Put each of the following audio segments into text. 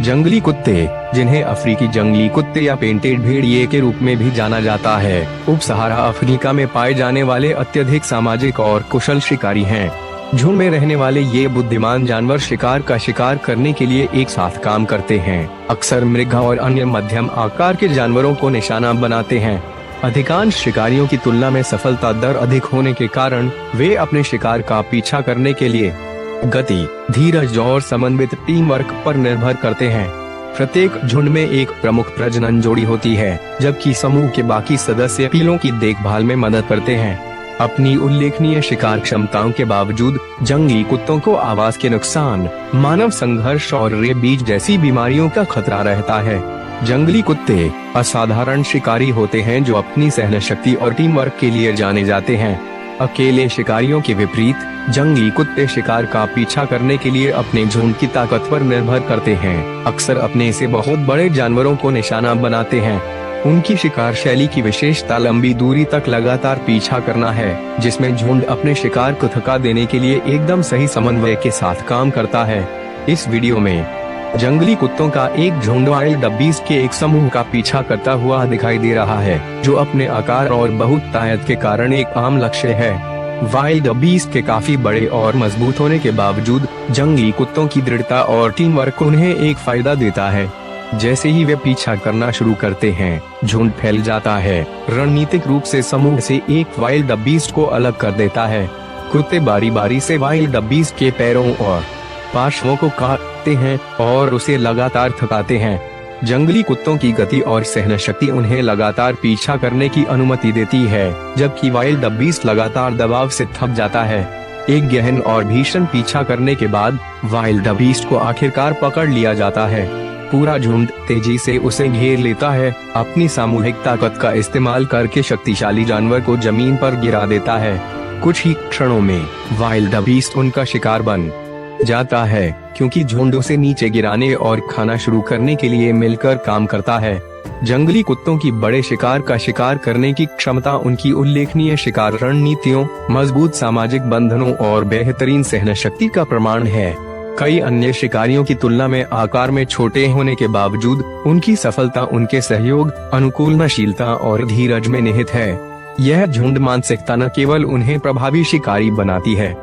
जंगली कुत्ते, जिन्हें अफ्रीकी जंगली कुत्ते या पेंटेड भेड़िए के रूप में भी जाना जाता है, उप सहारा अफ्रीका में पाए जाने वाले अत्यधिक सामाजिक और कुशल शिकारी हैं। झुंड में रहने वाले ये बुद्धिमान जानवर शिकार का शिकार करने के लिए एक साथ काम करते हैं। अक्सर मृग और अन्य मध्यम आकार के जानवरों को निशाना बनाते हैं। अधिकांश शिकारियों की तुलना में सफलता दर अधिक होने के कारण वे अपने शिकार का पीछा करने के लिए गति, धीरज और समन्वित टीम वर्क पर निर्भर करते हैं। प्रत्येक झुंड में एक प्रमुख प्रजनन जोड़ी होती है, जबकि समूह के बाकी सदस्य पीलों की देखभाल में मदद करते हैं। अपनी उल्लेखनीय शिकार क्षमताओं के बावजूद जंगली कुत्तों को आवाज के नुकसान, मानव संघर्ष और रेबीज जैसी बीमारियों का खतरा रहता है। जंगली कुत्ते असाधारण शिकारी होते हैं जो अपनी सहनशक्ति और टीम वर्क के लिए जाने जाते हैं। अकेले शिकारियों के विपरीत जंगली कुत्ते शिकार का पीछा करने के लिए अपने झुंड की ताकत पर निर्भर करते हैं। अक्सर अपने से बहुत बड़े जानवरों को निशाना बनाते हैं। उनकी शिकार शैली की विशेषता लंबी दूरी तक लगातार पीछा करना है, जिसमें झुंड अपने शिकार को थका देने के लिए एकदम सही समन्वय के साथ काम करता है। इस वीडियो में जंगली कुत्तों का एक झुंड वाइल्ड बीस्ट के एक समूह का पीछा करता हुआ दिखाई दे रहा है, जो अपने आकार और बहुतायत के कारण एक आम लक्ष्य है। वाइल्ड बीस्ट के काफी बड़े और मजबूत होने के बावजूद जंगली कुत्तों की दृढ़ता और टीम वर्क उन्हें एक फायदा देता है। जैसे ही वे पीछा करना शुरू करते हैं, झुंड फैल जाता है। रणनीतिक रूप से समूह से एक वाइल्ड बीस्ट को अलग कर देता है। कुत्ते बारी बारी से वाइल्ड बीस्ट के पैरों और पार्श्वों को काटते हैं और उसे लगातार थकाते हैं। जंगली कुत्तों की गति और सहनशक्ति उन्हें लगातार पीछा करने की अनुमति देती है, जबकि वाइल्ड बीस्ट लगातार दबाव से थक जाता है। एक गहन और भीषण पीछा करने के बाद वाइल्ड बीस्ट को आखिरकार पकड़ लिया जाता है। पूरा झुंड तेजी से उसे घेर लेता है, अपनी सामूहिक ताकत का इस्तेमाल करके शक्तिशाली जानवर को जमीन पर गिरा देता है। कुछ ही क्षणों में वाइल्ड बीस्ट उनका शिकार बन जाता है, क्योंकि झुंड उसे नीचे गिराने और खाना शुरू करने के लिए मिलकर काम करता है। जंगली कुत्तों की बड़े शिकार का शिकार करने की क्षमता उनकी उल्लेखनीय शिकार रणनीतियों, मजबूत सामाजिक बंधनों और बेहतरीन सहनशक्ति का प्रमाण है। कई अन्य शिकारियों की तुलना में आकार में छोटे होने के बावजूद उनकी सफलता उनके सहयोग, अनुकूलनशीलता और धीरज में निहित है। यह झुंड मानसिकता न केवल उन्हें प्रभावी शिकारी बनाती है,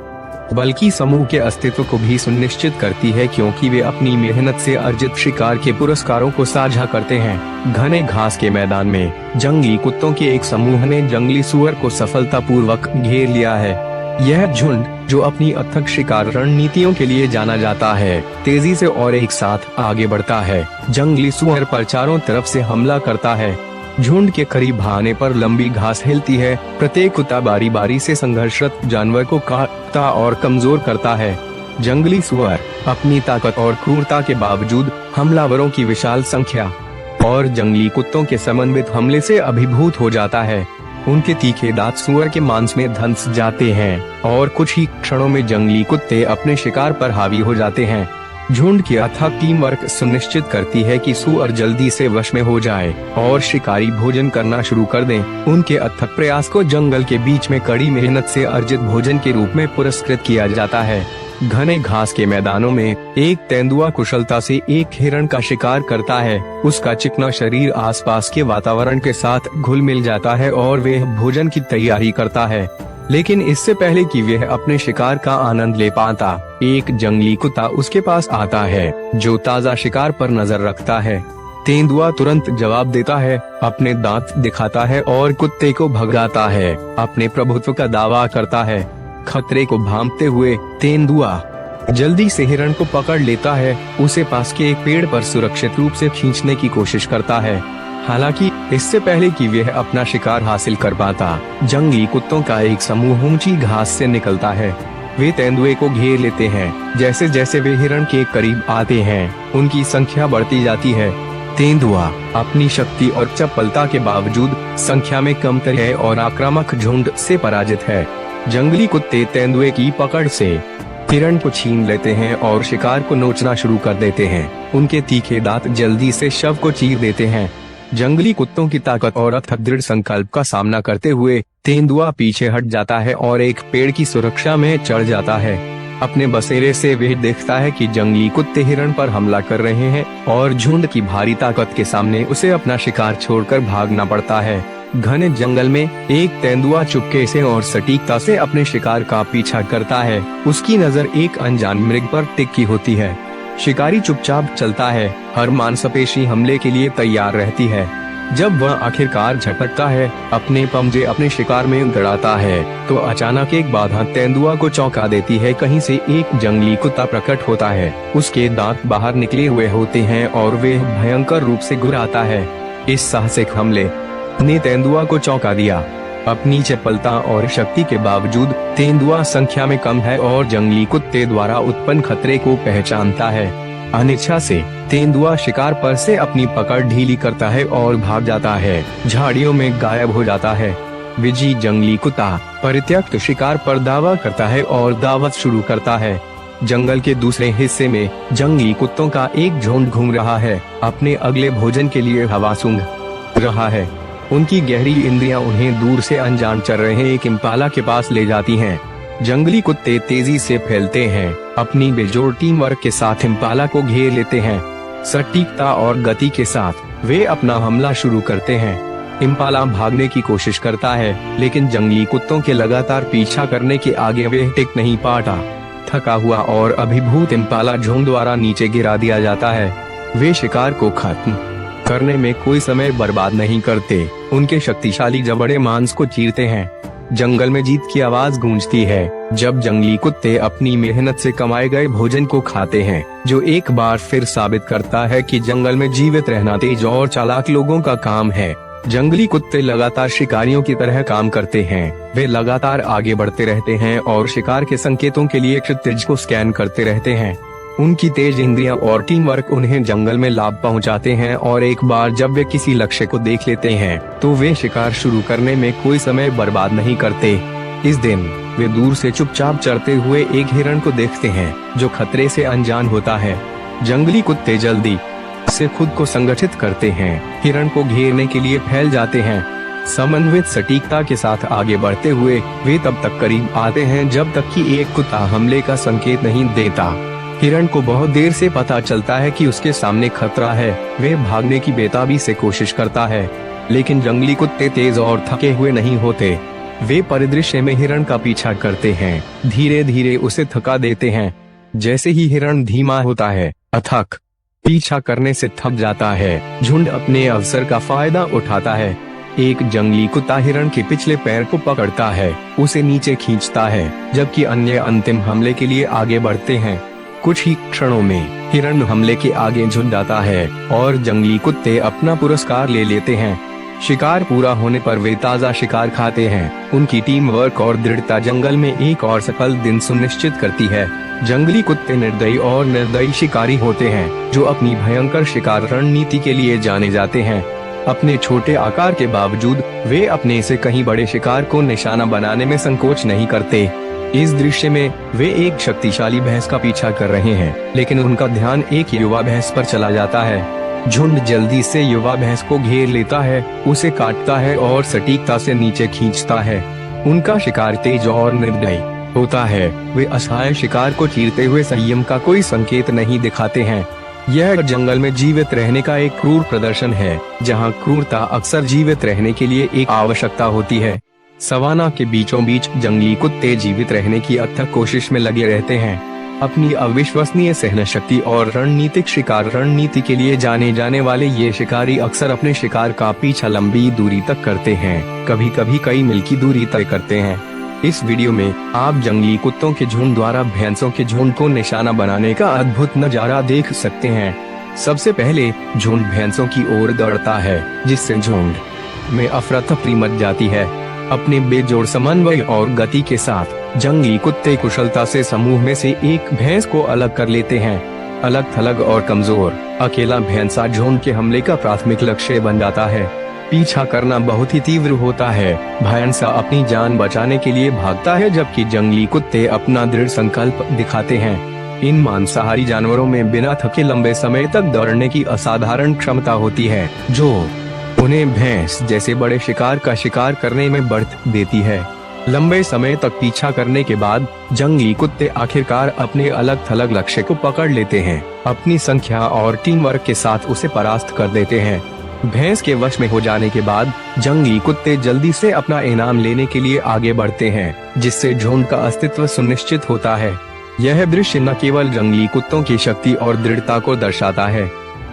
बल्कि समूह के अस्तित्व को भी सुनिश्चित करती है, क्योंकि वे अपनी मेहनत से अर्जित शिकार के पुरस्कारों को साझा करते हैं। घने घास के मैदान में जंगली कुत्तों के एक समूह ने जंगली सुअर को सफलतापूर्वक घेर लिया है। यह झुंड, जो अपनी अथक शिकार रणनीतियों के लिए जाना जाता है, तेजी से और एक साथ आगे बढ़ता है। जंगली सुअर पर चारों तरफ से हमला करता है। झुंड के करीब आने पर लंबी घास हिलती है। प्रत्येक कुत्ता बारी बारी से संघर्षरत जानवर को काटता और कमजोर करता है। जंगली सुअर अपनी ताकत और क्रूरता के बावजूद हमलावरों की विशाल संख्या और जंगली कुत्तों के समन्वित हमले से अभिभूत हो जाता है। उनके तीखे दांत सुअर के मांस में धंस जाते हैं और कुछ ही क्षणों में जंगली कुत्ते अपने शिकार पर हावी हो जाते हैं। झुंड की अथक टीम वर्क सुनिश्चित करती है कि सुअर जल्दी से वश में हो जाए और शिकारी भोजन करना शुरू कर दें। उनके अथक प्रयास को जंगल के बीच में कड़ी मेहनत से अर्जित भोजन के रूप में पुरस्कृत किया जाता है। घने घास के मैदानों में एक तेंदुआ कुशलता से एक हिरण का शिकार करता है। उसका चिकना शरीर आसपास के वातावरण के साथ घुल मिल जाता है और वह भोजन की तैयारी करता है। लेकिन इससे पहले कि वह अपने शिकार का आनंद ले पाता, एक जंगली कुत्ता उसके पास आता है, जो ताज़ा शिकार पर नजर रखता है। तेंदुआ तुरंत जवाब देता है, अपने दांत दिखाता है और कुत्ते को भगाता है, अपने प्रभुत्व का दावा करता है। खतरे को भांपते हुए तेंदुआ जल्दी से हिरण को पकड़ लेता है, उसे पास के एक पेड़ पर सुरक्षित रूप से खींचने की कोशिश करता है। हालांकि इससे पहले कि वह अपना शिकार हासिल कर पाता, जंगली कुत्तों का एक समूह ऊंची घास से निकलता है। वे तेंदुए को घेर लेते हैं। जैसे जैसे वे हिरण के करीब आते हैं, उनकी संख्या बढ़ती जाती है। तेंदुआ अपनी शक्ति और चपलता के बावजूद संख्या में कमतर है और आक्रामक झुंड से पराजित है। जंगली कुत्ते तेंदुए की पकड़ से हिरण को छीन लेते हैं और शिकार को नोचना शुरू कर देते हैं। उनके तीखे दांत जल्दी से शव को चीर देते हैं। जंगली कुत्तों की ताकत और अथक दृढ़ संकल्प का सामना करते हुए तेंदुआ पीछे हट जाता है और एक पेड़ की सुरक्षा में चढ़ जाता है। अपने बसेरे से वह देखता है कि जंगली कुत्ते हिरण पर हमला कर रहे हैं और झुंड की भारी ताकत के सामने उसे अपना शिकार छोड़कर भागना पड़ता है। घने जंगल में एक तेंदुआ चुपके से और सटीकता से अपने शिकार का पीछा करता है। उसकी नजर एक अनजान मृग पर टिकी होती है। शिकारी चुपचाप चलता है, हर मांसपेशी हमले के लिए तैयार रहती है। जब वह आखिरकार झपटता है, अपने पंजे अपने शिकार में गड़ाता है, तो अचानक एक बाधा तेंदुआ को चौंका देती है। कहीं से एक जंगली कुत्ता प्रकट होता है। उसके दांत बाहर निकले हुए होते हैं और वे भयंकर रूप से गुर्राता है। इस साहसिक हमले ने तेंदुआ को चौंका दिया। अपनी चपलता और शक्ति के बावजूद तेंदुआ संख्या में कम है और जंगली कुत्ते द्वारा उत्पन्न खतरे को पहचानता है। अनिच्छा से तेंदुआ शिकार पर से अपनी पकड़ ढीली करता है और भाग जाता है, झाड़ियों में गायब हो जाता है। विजयी जंगली कुत्ता परित्यक्त शिकार पर दावा करता है और दावत शुरू करता है। जंगल के दूसरे हिस्से में जंगली कुत्तों का एक झुंड घूम रहा है, अपने अगले भोजन के लिए हवा सूंघ रहा है। उनकी गहरी इंद्रियां उन्हें दूर से अनजान चल रहे एक इम्पाला के पास ले जाती हैं। जंगली कुत्ते तेजी से फैलते हैं, अपनी बेजोड़ टीम वर्क के साथ इम्पाला को घेर लेते हैं। सटीकता और गति के साथ वे अपना हमला शुरू करते हैं। इम्पाला भागने की कोशिश करता है, लेकिन जंगली कुत्तों के लगातार पीछा करने के आगे वे टिक नहीं पाता। थका हुआ और अभिभूत इम्पाला झुंड द्वारा नीचे गिरा दिया जाता है। वे शिकार को खत्म करने में कोई समय बर्बाद नहीं करते, उनके शक्तिशाली जबड़े मांस को चीरते हैं। जंगल में जीत की आवाज गूंजती है जब जंगली कुत्ते अपनी मेहनत से कमाए गए भोजन को खाते हैं, जो एक बार फिर साबित करता है कि जंगल में जीवित रहना तेज और चालाक लोगों का काम है। जंगली कुत्ते लगातार शिकारियों की तरह काम करते हैं। वे लगातार आगे बढ़ते रहते हैं और शिकार के संकेतों के लिए क्षितिज को स्कैन करते रहते हैं। उनकी तेज इंद्रियां और टीम वर्क उन्हें जंगल में लाभ पहुंचाते हैं और एक बार जब वे किसी लक्ष्य को देख लेते हैं, तो वे शिकार शुरू करने में कोई समय बर्बाद नहीं करते। इस दिन वे दूर से चुपचाप चढ़ते हुए एक हिरण को देखते हैं, जो खतरे से अनजान होता है। जंगली कुत्ते जल्दी से खुद को संगठित करते हैं, हिरण को घेरने के लिए फैल जाते हैं। समन्वित सटीकता के साथ आगे बढ़ते हुए वे तब तक करीब आते हैं जब तक कि एक कुत्ता हमले का संकेत नहीं देता। हिरण को बहुत देर से पता चलता है कि उसके सामने खतरा है। वे भागने की बेताबी से कोशिश करता है, लेकिन जंगली कुत्ते तेज और थके हुए नहीं होते। वे परिदृश्य में हिरण का पीछा करते हैं, धीरे धीरे उसे थका देते हैं। जैसे ही हिरण धीमा होता है, अथक पीछा करने से थक जाता है। झुंड अपने अवसर का फायदा उठाता है। एक जंगली कुत्ता हिरण के पिछले पैर को पकड़ता है, उसे नीचे खींचता है, जबकि अन्य अंतिम हमले के लिए आगे बढ़ते हैं। कुछ ही क्षणों में हिरण हमले के आगे झुक जाता है और जंगली कुत्ते अपना पुरस्कार ले लेते हैं। शिकार पूरा होने पर वे ताज़ा शिकार खाते हैं। उनकी टीम वर्क और दृढ़ता जंगल में एक और सफल दिन सुनिश्चित करती है। जंगली कुत्ते निर्दयी और निर्दयी शिकारी होते हैं, जो अपनी भयंकर शिकार रणनीति के लिए जाने जाते हैं। अपने छोटे आकार के बावजूद वे अपने से कहीं बड़े शिकार को निशाना बनाने में संकोच नहीं करते। इस दृश्य में वे एक शक्तिशाली भैंस का पीछा कर रहे हैं, लेकिन उनका ध्यान एक युवा भैंस पर चला जाता है। झुंड जल्दी से युवा भैंस को घेर लेता है, उसे काटता है और सटीकता से नीचे खींचता है। उनका शिकार तेज और निर्दयी होता है। वे असहाय शिकार को चीरते हुए संयम का कोई संकेत नहीं दिखाते हैं। यह जंगल में जीवित रहने का एक क्रूर प्रदर्शन है, जहां क्रूरता अक्सर जीवित रहने के लिए एक आवश्यकता होती है। सवाना के बीचों बीच जंगली कुत्ते जीवित रहने की अथक कोशिश में लगे रहते हैं। अपनी अविश्वसनीय सहन शक्ति और रणनीतिक शिकार रणनीति के लिए जाने जाने वाले ये शिकारी अक्सर अपने शिकार का पीछा लंबी दूरी तक करते हैं, कभी कभी कई मील की दूरी तय करते हैं। इस वीडियो में आप जंगली कुत्तों के झुंड द्वारा भैंसों के झुंड को निशाना बनाने का अद्भुत नजारा देख सकते हैं। सबसे पहले झुंड भैंसों की ओर दौड़ता है, जिससे झुंड में अफरा तफरी मच जाती है। अपने बेजोड़ समन्वय और गति के साथ जंगली कुत्ते कुशलता से समूह में से एक भैंस को अलग कर लेते हैं। अलग थलग और कमजोर अकेला भैंसा झुंड के हमले का प्राथमिक लक्ष्य बन जाता है। पीछा करना बहुत ही तीव्र होता है। भैंसा अपनी जान बचाने के लिए भागता है, जबकि जंगली कुत्ते अपना दृढ़ संकल्प दिखाते हैं। इन मांसाहारी जानवरों में बिना थके लंबे समय तक दौड़ने की असाधारण क्षमता होती है, जो उन्हें भैंस जैसे बड़े शिकार का शिकार करने में बढ़त देती है। लंबे समय तक पीछा करने के बाद जंगली कुत्ते आखिरकार अपने अलग थलग लक्ष्य को पकड़ लेते हैं। अपनी संख्या और टीम वर्क के साथ उसे परास्त कर देते हैं। भैंस के वश में हो जाने के बाद जंगली कुत्ते जल्दी से अपना इनाम लेने के लिए आगे बढ़ते हैं, जिससे झुंड का अस्तित्व सुनिश्चित होता है। यह दृश्य न केवल जंगली कुत्तों की शक्ति और दृढ़ता को दर्शाता है,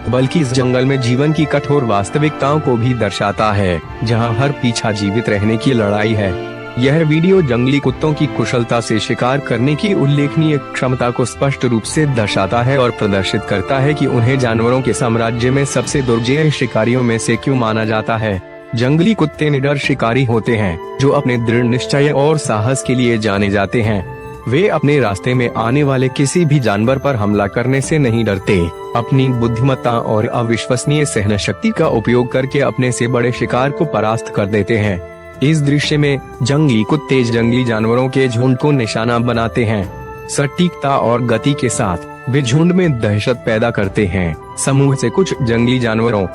बल्कि इस जंगल में जीवन की कठोर वास्तविकताओं को भी दर्शाता है, जहां हर पीछा जीवित रहने की लड़ाई है। यह वीडियो जंगली कुत्तों की कुशलता से शिकार करने की उल्लेखनीय क्षमता को स्पष्ट रूप से दर्शाता है और प्रदर्शित करता है कि उन्हें जानवरों के साम्राज्य में सबसे दुर्जय शिकारियों में से क्यों माना जाता है। जंगली कुत्ते निडर शिकारी होते हैं, जो अपने दृढ़ निश्चय और साहस के लिए जाने जाते हैं। वे अपने रास्ते में आने वाले किसी भी जानवर पर हमला करने से नहीं डरते। अपनी बुद्धिमत्ता और अविश्वसनीय सहन शक्ति का उपयोग करके अपने से बड़े शिकार को परास्त कर देते हैं। इस दृश्य में जंगली कुत्ते जंगली जानवरों के झुंड को निशाना बनाते हैं। सटीकता और गति के साथ वे झुंड में दहशत पैदा करते हैं, समूह से कुछ जंगली जानवरों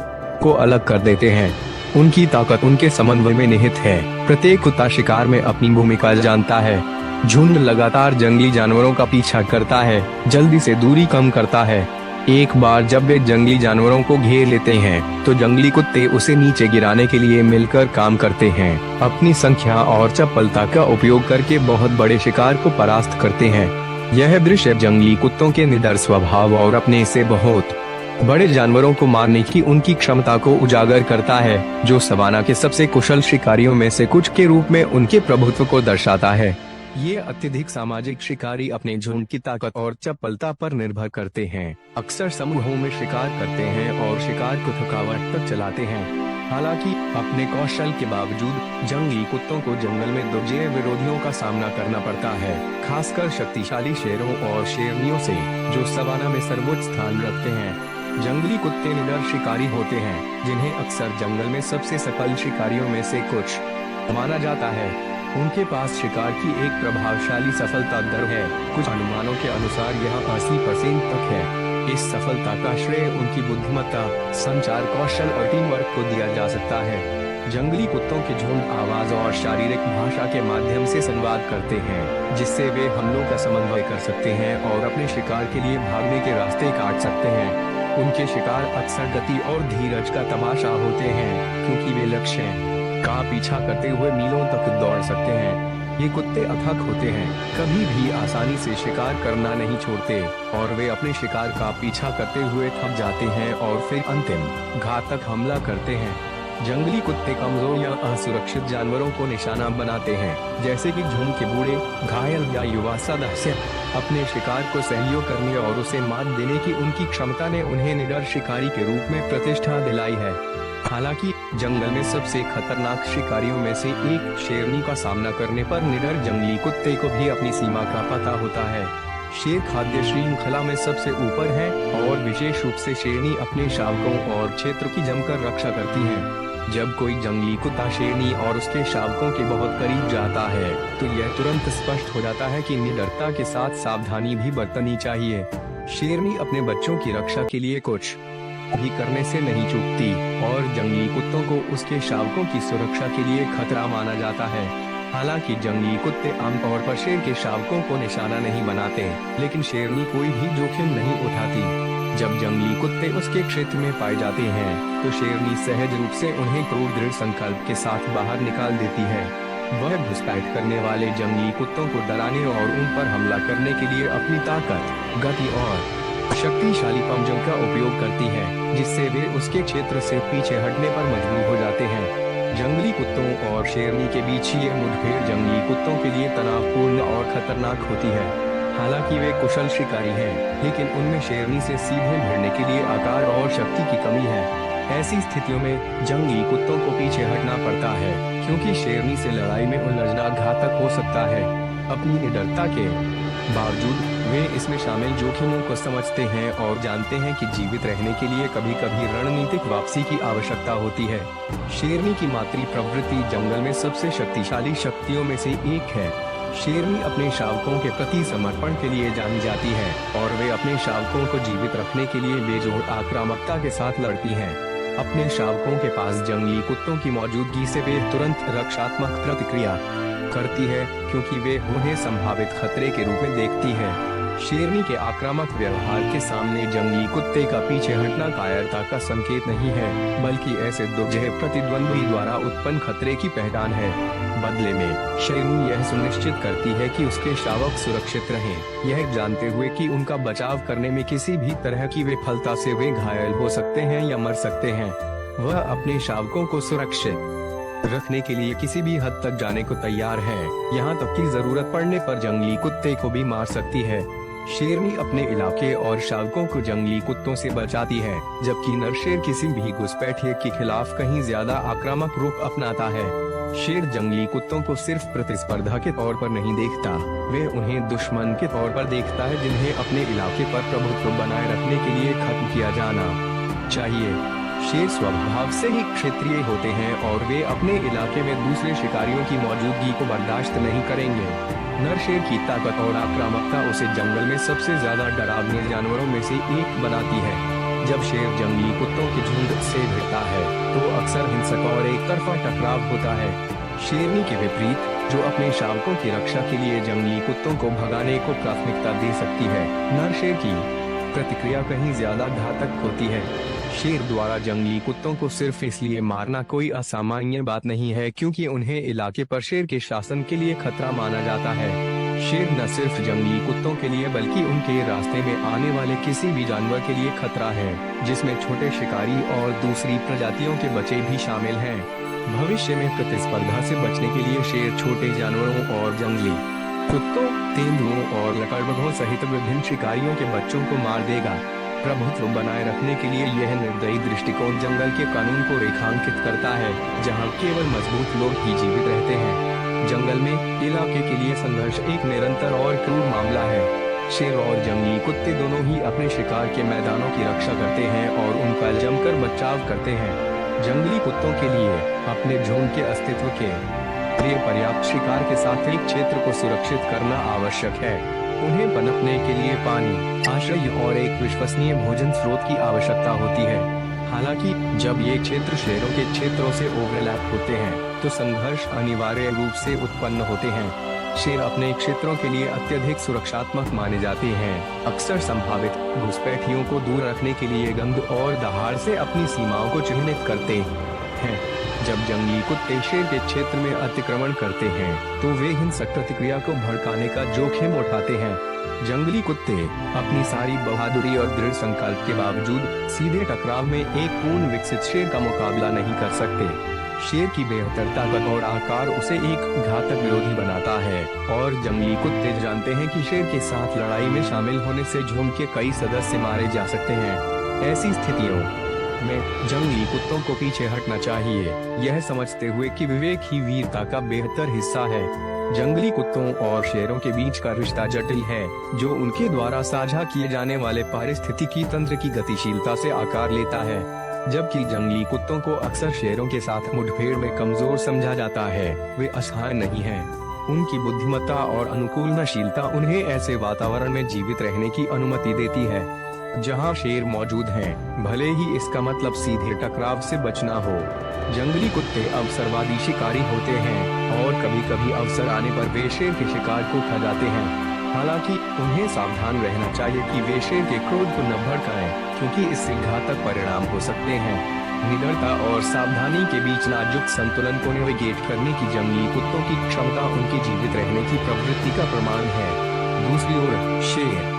को अलग कर देते हैं। उनकी ताकत उनके समन्वय में निहित है। प्रत्येक कुत्ता शिकार में अपनी भूमिका जानता है। झुंड लगातार जंगली जानवरों का पीछा करता है, जल्दी से दूरी कम करता है। एक बार जब वे जंगली जानवरों को घेर लेते हैं, तो जंगली कुत्ते उसे नीचे गिराने के लिए मिलकर काम करते हैं। अपनी संख्या और चपलता का उपयोग करके बहुत बड़े शिकार को परास्त करते हैं। यह दृश्य जंगली कुत्तों के निडर स्वभाव और अपने से बहुत बड़े जानवरों को मारने की उनकी क्षमता को उजागर करता है, जो सवाना के सबसे कुशल शिकारियों में से कुछ के रूप में उनके प्रभुत्व को दर्शाता है। ये अत्यधिक सामाजिक शिकारी अपने झुंड की ताकत और चपलता पर निर्भर करते हैं। अक्सर समूहों में शिकार करते हैं और शिकार को थकावट तक चलाते हैं। हालांकि अपने कौशल के बावजूद जंगली कुत्तों को जंगल में दुर्जय विरोधियों का सामना करना पड़ता है, खासकर शक्तिशाली शेरों और शेरनियों से, जो सवाना में सर्वोच्च स्थान रखते हैं। जंगली कुत्ते निडर शिकारी होते हैं, जिन्हें अक्सर जंगल में सबसे सफल शिकारियों में से कुछ माना जाता है। उनके पास शिकार की एक प्रभावशाली सफलता दर है। कुछ अनुमानों के अनुसार यह 80% तक है। इस सफलता का श्रेय उनकी बुद्धिमत्ता, संचार कौशल और टीम वर्क को दिया जा सकता है। जंगली कुत्तों के झुंड आवाज और शारीरिक भाषा के माध्यम से संवाद करते हैं, जिससे वे हमलों का समन्वय कर सकते हैं और अपने शिकार के लिए भागने के रास्ते काट सकते हैं। उनके शिकार अक्सर गति और धीरज का तमाशा होते हैं, क्योंकि वे लक्ष्य का पीछा करते हुए मीलों तक दौड़ सकते हैं। ये कुत्ते अथक होते हैं, कभी भी आसानी से शिकार करना नहीं छोड़ते और वे अपने शिकार का पीछा करते हुए थक जाते हैं और फिर अंतिम घातक हमला करते हैं। जंगली कुत्ते कमजोर या असुरक्षित जानवरों को निशाना बनाते हैं, जैसे कि झुंड के बूढ़े, घायल या युवा सदस्य। अपने शिकार को सहयोग करने और उसे मात देने की उनकी क्षमता ने उन्हें निडर शिकारी के रूप में प्रतिष्ठा दिलाई है। हालांकि जंगल में सबसे खतरनाक शिकारियों में से एक शेरनी का सामना करने पर निडर जंगली कुत्ते को भी अपनी सीमा का पता होता है। शेर खाद्य श्रृंखला में सबसे ऊपर है और विशेष रूप से शेरनी अपने शावकों और क्षेत्र की जमकर रक्षा करती है। जब कोई जंगली कुत्ता शेरनी और उसके शावकों के बहुत करीब जाता है, तो यह तुरंत स्पष्ट हो जाता है कि निडरता के साथ सावधानी भी बरतनी चाहिए। शेरनी अपने बच्चों की रक्षा के लिए कुछ भी करने से नहीं चूकती और जंगली कुत्तों को उसके शावकों की सुरक्षा के लिए खतरा माना जाता है। हालांकि जंगली कुत्ते आमतौर पर शेर के शावकों को निशाना नहीं बनाते, लेकिन शेरनी कोई भी जोखिम नहीं उठाती। जब जंगली कुत्ते उसके क्षेत्र में पाए जाते हैं, तो शेरनी सहज रूप से उन्हें क्रूर दृढ़ संकल्प के साथ बाहर निकाल देती है। वह घुसपैठ करने वाले जंगली कुत्तों को डराने और उन पर हमला करने के लिए अपनी ताकत, गति और शक्तिशाली पंजों का उपयोग करती है, जिससे वे उसके क्षेत्र से पीछे हटने पर मजबूर हो जाते हैं। जंगली कुत्तों और शेरनी के बीच ये मुठभेड़ जंगली कुत्तों के लिए तनावपूर्ण और खतरनाक होती है। हालांकि वे कुशल शिकारी हैं, लेकिन उनमें शेरनी से सीधे भिड़ने के लिए आकार और शक्ति की कमी है। ऐसी स्थितियों में जंगली कुत्तों को पीछे हटना पड़ता है, क्योंकि शेरनी से लड़ाई में उलझना घातक हो सकता है। अपनी निडरता के बावजूद वे इसमें शामिल जोखिमों को समझते हैं और जानते हैं कि जीवित रहने के लिए कभी कभी रणनीतिक वापसी की आवश्यकता होती है। शेरनी की मातृ प्रवृत्ति जंगल में सबसे शक्तिशाली शक्तियों में से एक है। शेरनी अपने शावकों के प्रति समर्पण के लिए जानी जाती है और वे अपने शावकों को जीवित रखने के लिए बेजोड़ आक्रामकता के साथ लड़ती हैं। अपने शावकों के पास जंगली कुत्तों की मौजूदगी से वे तुरंत रक्षात्मक प्रतिक्रिया करती है, क्योंकि वे उन्हें संभावित खतरे के रूप में देखती है। शेरनी के आक्रामक व्यवहार के सामने जंगली कुत्ते का पीछे हटना कायरता का संकेत नहीं है, बल्कि ऐसे दुर्जय प्रतिद्वंद्वी द्वारा उत्पन्न खतरे की पहचान है। बदले में शेरनी यह सुनिश्चित करती है कि उसके शावक सुरक्षित रहें, यह जानते हुए कि उनका बचाव करने में किसी भी तरह की विफलता से वे घायल हो सकते हैं या मर सकते हैं। वह अपने शावकों को सुरक्षित रखने के लिए किसी भी हद तक जाने को तैयार है, यहाँ तक कि जरूरत पड़ने पर जंगली कुत्ते को भी मार सकती है। शेरनी अपने इलाके और शावकों को जंगली कुत्तों से बचाती है, जबकि नर शेर किसी भी घुसपैठिए के खिलाफ कहीं ज्यादा आक्रामक रूप अपनाता है। शेर जंगली कुत्तों को सिर्फ प्रतिस्पर्धा के तौर पर नहीं देखता, वे उन्हें दुश्मन के तौर पर देखता है जिन्हें अपने इलाके पर प्रभुत्व बनाए रखने के लिए खत्म किया जाना चाहिए। शेर स्वभाव से ही क्षेत्रीय होते हैं और वे अपने इलाके में दूसरे शिकारियों की मौजूदगी को बर्दाश्त नहीं करेंगे। नर शेर की ताकत और आक्रामकता उसे जंगल में सबसे ज्यादा डरावने जानवरों में से एक बनाती है। जब शेर जंगली कुत्तों के झुंड से भिड़ता है तो अक्सर हिंसक और एक तरफा टकराव होता है। शेरनी के विपरीत, जो अपने शावकों की रक्षा के लिए जंगली कुत्तों को भगाने को प्राथमिकता दे सकती है, नर शेर की प्रतिक्रिया कहीं ज्यादा घातक होती है। शेर द्वारा जंगली कुत्तों को सिर्फ इसलिए मारना कोई असामान्य बात नहीं है क्योंकि उन्हें इलाके पर शेर के शासन के लिए खतरा माना जाता है। शेर न सिर्फ जंगली कुत्तों के लिए बल्कि उनके रास्ते में आने वाले किसी भी जानवर के लिए खतरा है, जिसमें छोटे शिकारी और दूसरी प्रजातियों के बच्चे भी शामिल हैं। भविष्य में प्रतिस्पर्धा से बचने के लिए शेर छोटे जानवरों और जंगली कुत्तों, तेंदुओं और लकड़बगों सहित विभिन्न शिकारियों के बच्चों को मार देगा। प्रभुत्व बनाए रखने के लिए यह निर्दयी दृष्टिकोण जंगल के कानून को रेखांकित करता है, जहां केवल मजबूत लोग ही जीवित रहते हैं। जंगल में इलाके के लिए संघर्ष एक निरंतर और क्रूर मामला है। शेर और जंगली कुत्ते दोनों ही अपने शिकार के मैदानों की रक्षा करते हैं और उनका जमकर बचाव करते हैं। जंगली कुत्तों के लिए अपने झुंड के अस्तित्व के लिए पर्याप्त शिकार के साथ एक क्षेत्र को सुरक्षित करना आवश्यक है। उन्हें पनपने के लिए पानी, आश्रय और एक विश्वसनीय भोजन स्रोत की आवश्यकता होती है। हालांकि जब ये क्षेत्र शेरों के क्षेत्रों से ओवरलैप होते हैं तो संघर्ष अनिवार्य रूप से उत्पन्न होते हैं। शेर अपने क्षेत्रों के लिए अत्यधिक सुरक्षात्मक माने जाते हैं, अक्सर संभावित घुसपैठियों को दूर रखने के लिए गंध और दहाड़ से अपनी सीमाओं को चिन्हित करते हैं। जब जंगली कुत्ते शेर के क्षेत्र में अतिक्रमण करते हैं तो वे हिंसक प्रतिक्रिया को भड़काने का जोखिम उठाते हैं। जंगली कुत्ते अपनी सारी बहादुरी और दृढ़ संकल्प के बावजूद सीधे टकराव में एक पूर्ण विकसित शेर का मुकाबला नहीं कर सकते। शेर की बेहतर ताकत और आकार उसे एक घातक विरोधी बनाता है और जंगली कुत्ते जानते हैं कि शेर के साथ लड़ाई में शामिल होने से झुंड के कई सदस्य मारे जा सकते हैं। ऐसी स्थितियों में जंगली कुत्तों को पीछे हटना चाहिए, यह समझते हुए कि विवेक ही वीरता का बेहतर हिस्सा है। जंगली कुत्तों और शेरों के बीच का रिश्ता जटिल है, जो उनके द्वारा साझा किए जाने वाले पारिस्थितिकी तंत्र की गतिशीलता से आकार लेता है। जबकि जंगली कुत्तों को अक्सर शेरों के साथ मुठभेड़ में कमजोर समझा जाता है, वे असहाय नहीं हैं। उनकी बुद्धिमत्ता और अनुकूलनशीलता उन्हें ऐसे वातावरण में जीवित रहने की अनुमति देती है जहां शेर मौजूद हैं, भले ही इसका मतलब सीधे टकराव से बचना हो। जंगली कुत्ते अवसरवादी शिकारी होते हैं और कभी कभी अवसर आने पर वे शेर के शिकार को खा जाते हैं। हालांकि उन्हें सावधान रहना चाहिए कि वे शेर के क्रोध को न भड़काएं, क्योंकि इससे घातक परिणाम हो सकते हैं। निडरता और सावधानी के बीच नाजुक संतुलन को नेविगेट करने की जंगली कुत्तों की क्षमता उनकी जीवित रहने की प्रवृत्ति का प्रमाण है। दूसरी ओर शेर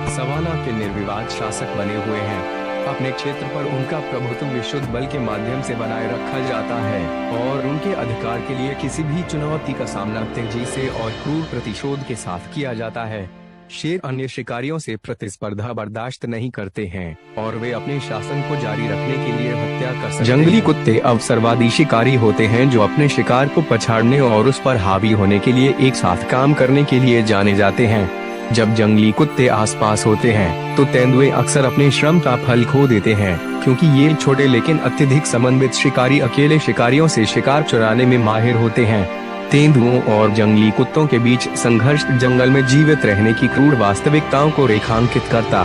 सवाना के निर्विवाद शासक बने हुए हैं। अपने क्षेत्र पर उनका प्रभुत्व विशुद्ध बल के माध्यम से बनाए रखा जाता है और उनके अधिकार के लिए किसी भी चुनौती का सामना तेजी से और क्रूर प्रतिशोध के साथ किया जाता है। शेर अन्य शिकारियों से प्रतिस्पर्धा बर्दाश्त नहीं करते हैं और वे अपने शासन को जारी रखने के लिए हत्या कर सकते हैं। जंगली कुत्ते अवसरवादी शिकारी होते हैं जो अपने शिकार को पछाड़ने और उस पर हावी होने के लिए एक साथ काम करने के लिए जाने जाते हैं। जब जंगली कुत्ते आसपास होते हैं तो तेंदुए अक्सर अपने श्रम का फल खो देते हैं, क्योंकि ये छोटे लेकिन अत्यधिक समन्वित शिकारी अकेले शिकारियों से शिकार चुराने में माहिर होते हैं। तेंदुओं और जंगली कुत्तों के बीच संघर्ष जंगल में जीवित रहने की क्रूर वास्तविकताओं को रेखांकित करता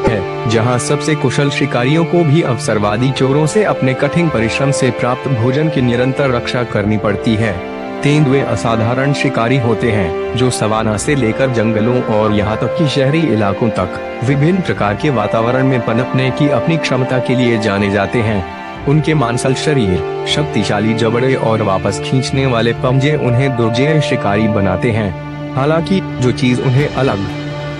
है, जहां सबसे कुशल शिकारियों को भी अवसरवादी चोरों से अपने कठिन परिश्रम से प्राप्त भोजन की निरंतर रक्षा करनी पड़ती है। तेंदुए असाधारण शिकारी होते हैं जो सवाना से लेकर जंगलों और यहाँ तक कि शहरी इलाकों तक विभिन्न प्रकार के वातावरण में पनपने की अपनी क्षमता के लिए जाने जाते हैं। उनके मांसल शरीर, शक्तिशाली जबड़े और वापस खींचने वाले पंजे उन्हें दुर्जय शिकारी बनाते हैं। हालांकि जो चीज उन्हें अलग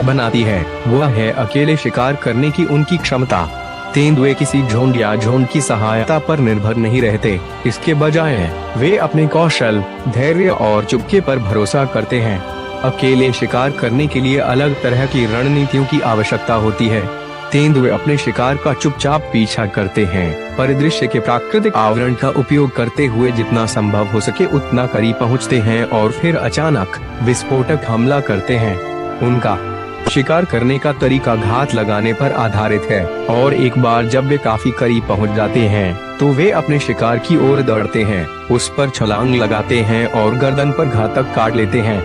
बनाती है वह है अकेले शिकार करने की उनकी क्षमता। तेंदुए किसी झुंड या झुंड की सहायता पर निर्भर नहीं रहते, इसके बजाय वे अपने कौशल, धैर्य और चुपके पर भरोसा करते हैं। अकेले शिकार करने के लिए अलग तरह की रणनीतियों की आवश्यकता होती है। तेंदुए अपने शिकार का चुपचाप पीछा करते हैं, परिदृश्य के प्राकृतिक आवरण का उपयोग करते हुए जितना संभव हो सके उतना करीब पहुंचते हैं और फिर अचानक विस्फोटक हमला करते हैं। उनका शिकार करने का तरीका घात लगाने पर आधारित है और एक बार जब वे काफी करीब पहुंच जाते हैं तो वे अपने शिकार की ओर दौड़ते हैं, उस पर छलांग लगाते हैं और गर्दन पर घातक काट लेते हैं।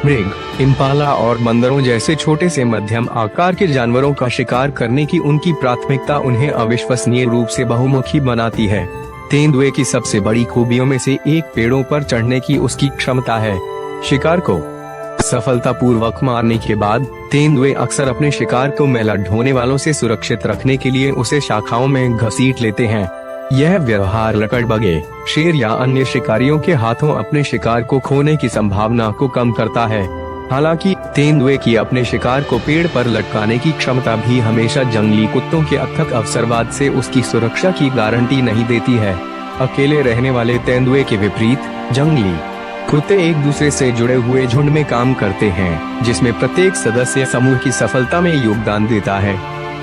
मृग, इम्पाला और बंदरों जैसे छोटे से मध्यम आकार के जानवरों का शिकार करने की उनकी प्राथमिकता उन्हें अविश्वसनीय रूप से बहुमुखी बनाती है। तेंदुए की सबसे बड़ी खूबियों में से एक पेड़ों पर चढ़ने की उसकी क्षमता है। शिकार को सफलतापूर्वक मारने के बाद तेंदुए अक्सर अपने शिकार को मेला ढोने वालों से सुरक्षित रखने के लिए उसे शाखाओं में घसीट लेते हैं। यह व्यवहार लकड़बगे, शेर या अन्य शिकारियों के हाथों अपने शिकार को खोने की संभावना को कम करता है। हालांकि तेंदुए की अपने शिकार को पेड़ पर लटकाने की क्षमता भी हमेशा जंगली कुत्तों के अथक अवसरवाद से उसकी सुरक्षा की गारंटी नहीं देती है। अकेले रहने वाले तेंदुए के विपरीत जंगली कुत्ते एक दूसरे से जुड़े हुए झुंड में काम करते हैं, जिसमें प्रत्येक सदस्य समूह की सफलता में योगदान देता है।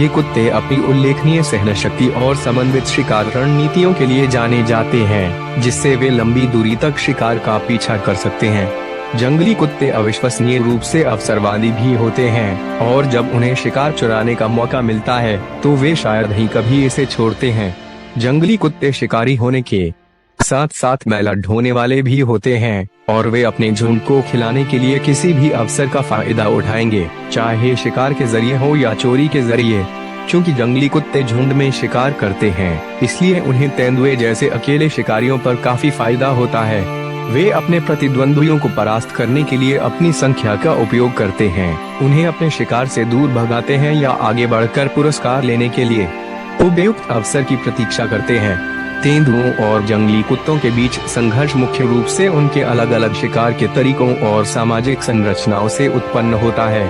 ये कुत्ते अपनी उल्लेखनीय सहनशक्ति और समन्वित शिकार रणनीतियों के लिए जाने जाते हैं, जिससे वे लंबी दूरी तक शिकार का पीछा कर सकते हैं। जंगली कुत्ते अविश्वसनीय रूप से अवसरवादी भी होते हैं और जब उन्हें शिकार चुराने का मौका मिलता है तो वे शायद ही कभी इसे छोड़ते हैं। जंगली कुत्ते शिकारी होने के साथ साथ मेला ढोने वाले भी होते हैं और वे अपने झुंड को खिलाने के लिए किसी भी अवसर का फायदा उठाएंगे, चाहे शिकार के जरिए हो या चोरी के जरिए। क्योंकि जंगली कुत्ते झुंड में शिकार करते हैं, इसलिए उन्हें तेंदुए जैसे अकेले शिकारियों पर काफी फायदा होता है। वे अपने प्रतिद्वंदियों को परास्त करने के लिए अपनी संख्या का उपयोग करते हैं, उन्हें अपने शिकार से दूर भगाते हैं या आगे बढ़कर पुरस्कार लेने के लिए उपयुक्त अवसर की प्रतीक्षा करते हैं। तेंदुओं और जंगली कुत्तों के बीच संघर्ष मुख्य रूप से उनके अलग अलग शिकार के तरीकों और सामाजिक संरचनाओं से उत्पन्न होता है।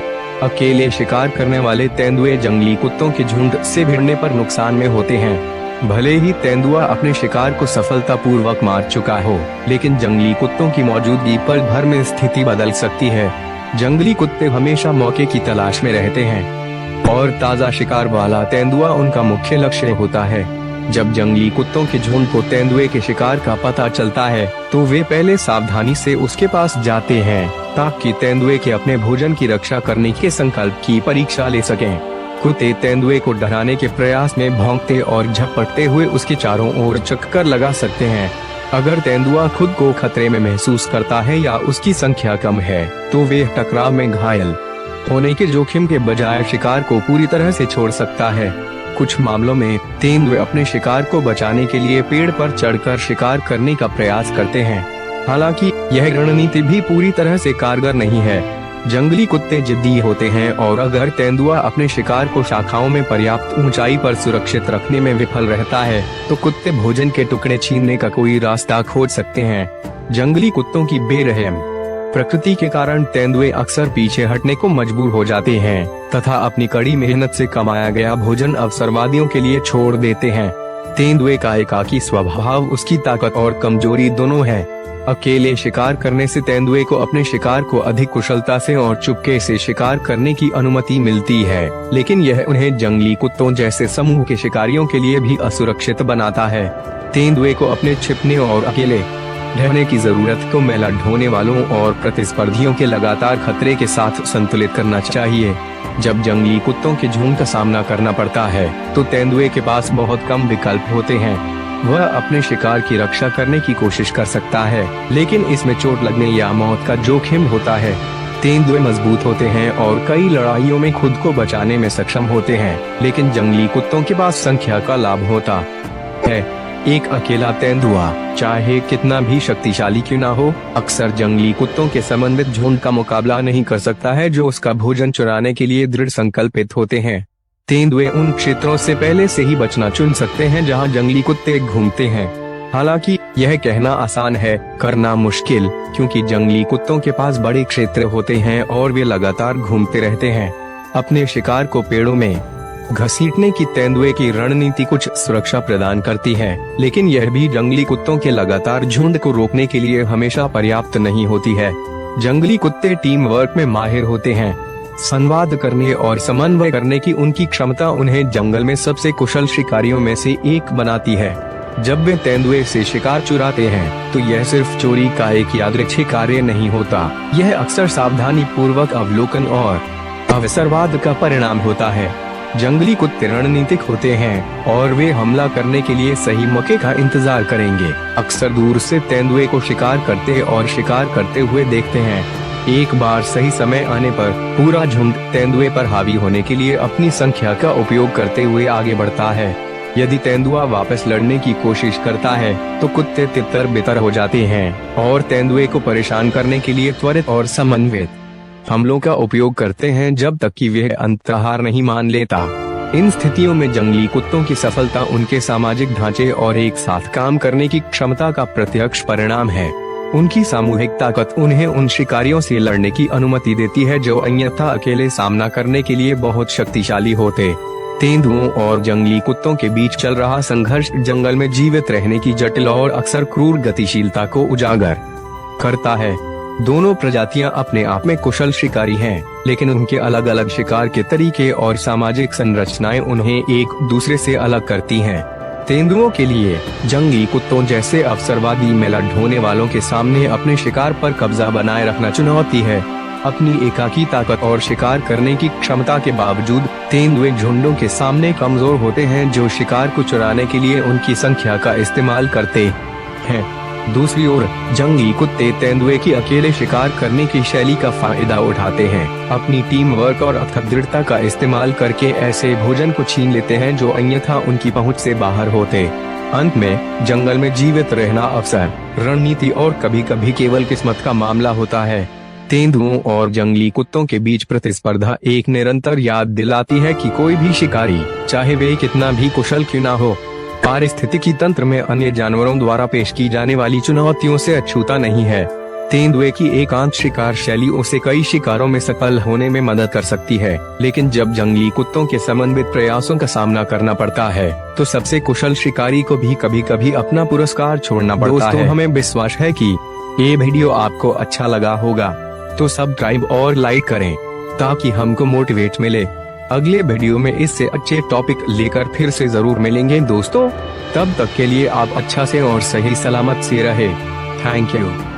अकेले शिकार करने वाले तेंदुए जंगली कुत्तों के झुंड से भिड़ने पर नुकसान में होते हैं। भले ही तेंदुआ अपने शिकार को सफलतापूर्वक मार चुका हो, लेकिन जंगली कुत्तों की मौजूदगी पल भर में स्थिति बदल सकती है। जंगली कुत्ते हमेशा मौके की तलाश में रहते हैं और ताजा शिकार वाला तेंदुआ उनका मुख्य लक्ष्य होता है। जब जंगली कुत्तों के झुंड को तेंदुए के शिकार का पता चलता है तो वे पहले सावधानी से उसके पास जाते हैं ताकि तेंदुए के अपने भोजन की रक्षा करने के संकल्प की परीक्षा ले सकें। कुत्ते तेंदुए को डराने के प्रयास में भौंकते और झपटते हुए उसके चारों ओर चक्कर लगा सकते हैं। अगर तेंदुआ खुद को खतरे में महसूस करता है या उसकी संख्या कम है तो वे टकराव में घायल होने के जोखिम के बजाय शिकार को पूरी तरह से छोड़ सकता है। कुछ मामलों में तेंदुए अपने शिकार को बचाने के लिए पेड़ पर चढ़कर शिकार करने का प्रयास करते हैं। हालांकि यह रणनीति भी पूरी तरह से कारगर नहीं है। जंगली कुत्ते जिद्दी होते हैं और अगर तेंदुआ अपने शिकार को शाखाओं में पर्याप्त ऊंचाई पर सुरक्षित रखने में विफल रहता है तो कुत्ते भोजन के टुकड़े छीनने का कोई रास्ता खोज सकते हैं। जंगली कुत्तों की बेरहम प्रकृति के कारण तेंदुए अक्सर पीछे हटने को मजबूर हो जाते हैं तथा अपनी कड़ी मेहनत से कमाया गया भोजन अवसरवादियों के लिए छोड़ देते हैं। तेंदुए का एकाकी स्वभाव उसकी ताकत और कमजोरी दोनों है। अकेले शिकार करने से तेंदुए को अपने शिकार को अधिक कुशलता से और चुपके से शिकार करने की अनुमति मिलती है, लेकिन यह उन्हें जंगली कुत्तों जैसे समूह के शिकारियों के लिए भी असुरक्षित बनाता है। तेंदुए को अपने छिपने और अकेले रहने की जरूरत को मेला ढोने वालों और प्रतिस्पर्धियों के लगातार खतरे के साथ संतुलित करना चाहिए। जब जंगली कुत्तों के झुंड का सामना करना पड़ता है तो तेंदुए के पास बहुत कम विकल्प होते हैं। वह अपने शिकार की रक्षा करने की कोशिश कर सकता है, लेकिन इसमें चोट लगने या मौत का जोखिम होता है। तेंदुए मजबूत होते हैं और कई लड़ाइयों में खुद को बचाने में सक्षम होते हैं, लेकिन जंगली कुत्तों के पास संख्या का लाभ होता है। एक अकेला तेंदुआ, चाहे कितना भी शक्तिशाली क्यों ना हो, अक्सर जंगली कुत्तों के समन्वित झुंड का मुकाबला नहीं कर सकता है जो उसका भोजन चुराने के लिए दृढ़ संकल्पित होते हैं। तेंदुए उन क्षेत्रों से पहले से ही बचना चुन सकते हैं जहां जंगली कुत्ते घूमते हैं। हालांकि यह कहना आसान है, करना मुश्किल, क्योंकि जंगली कुत्तों के पास बड़े क्षेत्र होते हैं और वे लगातार घूमते रहते हैं। अपने शिकार को पेड़ों में घसीटने की तेंदुए की रणनीति कुछ सुरक्षा प्रदान करती है, लेकिन यह भी जंगली कुत्तों के लगातार झुंड को रोकने के लिए हमेशा पर्याप्त नहीं होती है। जंगली कुत्ते टीम वर्क में माहिर होते हैं। संवाद करने और समन्वय करने की उनकी क्षमता उन्हें जंगल में सबसे कुशल शिकारियों में से एक बनाती है। जब वे तेंदुए से शिकार चुराते हैं, तो यह सिर्फ चोरी का एक यादृच्छिक कार्य नहीं होता। यह अक्सर सावधानी पूर्वक अवलोकन और अवसरवाद का परिणाम होता है। जंगली कुत्ते रणनीतिक होते हैं और वे हमला करने के लिए सही मौके का इंतजार करेंगे। अक्सर दूर से तेंदुए को शिकार करते और शिकार करते हुए देखते हैं। एक बार सही समय आने पर पूरा झुंड तेंदुए पर हावी होने के लिए अपनी संख्या का उपयोग करते हुए आगे बढ़ता है। यदि तेंदुआ वापस लड़ने की कोशिश करता है, तो कुत्ते तितर बितर हो जाते हैं और तेंदुए को परेशान करने के लिए त्वरित और समन्वित हमलों का उपयोग करते हैं जब तक कि वह अंततः हार नहीं मान लेता। इन स्थितियों में जंगली कुत्तों की सफलता उनके सामाजिक ढांचे और एक साथ काम करने की क्षमता का प्रत्यक्ष परिणाम है। उनकी सामूहिक ताकत उन्हें उन शिकारियों से लड़ने की अनुमति देती है जो अन्यथा अकेले सामना करने के लिए बहुत शक्तिशाली होते। तेंदुओं और जंगली कुत्तों के बीच चल रहा संघर्ष जंगल में जीवित रहने की जटिल और अक्सर क्रूर गतिशीलता को उजागर करता है। दोनों प्रजातियां अपने आप में कुशल शिकारी हैं, लेकिन उनके अलग अलग शिकार के तरीके और सामाजिक संरचनाएं उन्हें एक दूसरे से अलग करती हैं। तेंदुओं के लिए जंगली कुत्तों जैसे अवसरवादी मेला ढोने वालों के सामने अपने शिकार पर कब्जा बनाए रखना चुनौती है। अपनी एकाकी ताकत और शिकार करने की क्षमता के बावजूद तेंदुए झुंडों के सामने कमजोर होते हैं जो शिकार को चुराने के लिए उनकी संख्या का इस्तेमाल करते हैं। दूसरी ओर जंगली कुत्ते तेंदुए की अकेले शिकार करने की शैली का फायदा उठाते हैं। अपनी टीम वर्क और अथक दृढ़ता का इस्तेमाल करके ऐसे भोजन को छीन लेते हैं जो अन्यथा उनकी पहुंच से बाहर होते। अंत में जंगल में जीवित रहना अवसर, रणनीति और कभी कभी केवल किस्मत का मामला होता है। तेंदुओं और जंगली कुत्तों के बीच प्रतिस्पर्धा एक निरंतर याद दिलाती है कि कोई भी शिकारी, चाहे वे कितना भी कुशल क्यों ना हो, पारिस्थितिकी तंत्र में अन्य जानवरों द्वारा पेश की जाने वाली चुनौतियों से अछूता नहीं है। तेंदुए की एकांत शिकार शैली उसे कई शिकारों में सफल होने में मदद कर सकती है, लेकिन जब जंगली कुत्तों के समन्वित प्रयासों का सामना करना पड़ता है, तो सबसे कुशल शिकारी को भी कभी कभी अपना पुरस्कार छोड़ना पड़ता है। दोस्तों, हमें विश्वास है कि ये वीडियो आपको अच्छा लगा होगा, तो सब्सक्राइब और लाइक करें ताकि हमको मोटिवेट मिले। अगले वीडियो में इससे अच्छे टॉपिक लेकर फिर से जरूर मिलेंगे दोस्तों। तब तक के लिए आप अच्छा से और सही सलामत से रहे। Thank you.